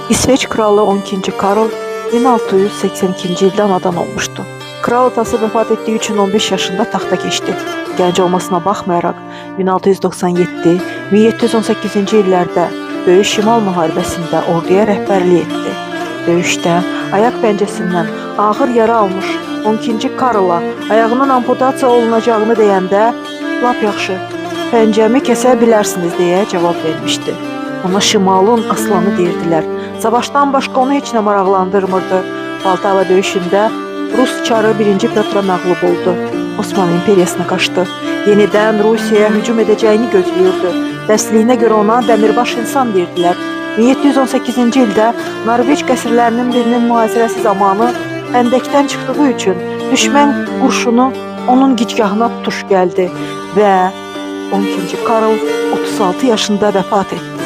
İsveç kralı 12. Karl 1682 ildə anadan olmuşdu. Kral atası vəfat etdiyi üçün 15 yaşında taxta keçdi. Gənc olmasına baxmayaraq 1697-1718-ci illərdə Böyük Şimal müharibəsində orduya rəhbərlik etdi. Döyüşdə ayaq pəncəsindən ağır yara almış 12. Karla ayağının amputasiya olunacağını deyəndə "Lap yaxşı, pəncəmi kəsə bilərsiniz" deyə cavab vermişdi. Ona Şimalın aslanı deyirdilər. Savaşdan başqa onu heç nə maraqlandırmırdı. Poltava döyüşündə Rus çarı 1. Petra məğlub oldu. Osmanlı imperiyasına qaçdı. Yenidən Rusiyaya hücum edəcəyini gözləyirdi. Dərstliyinə görə ona dəmirbaş insan deyirdilər. 1718-ci ildə Norveç qəsrlərinin birinin mühasirəsi zamanı Xəndəkdən çıxdığı üçün düşmən qurşunu onun gicgahına tutuş gəldi və 12. Karl 36 yaşında vəfat etdi.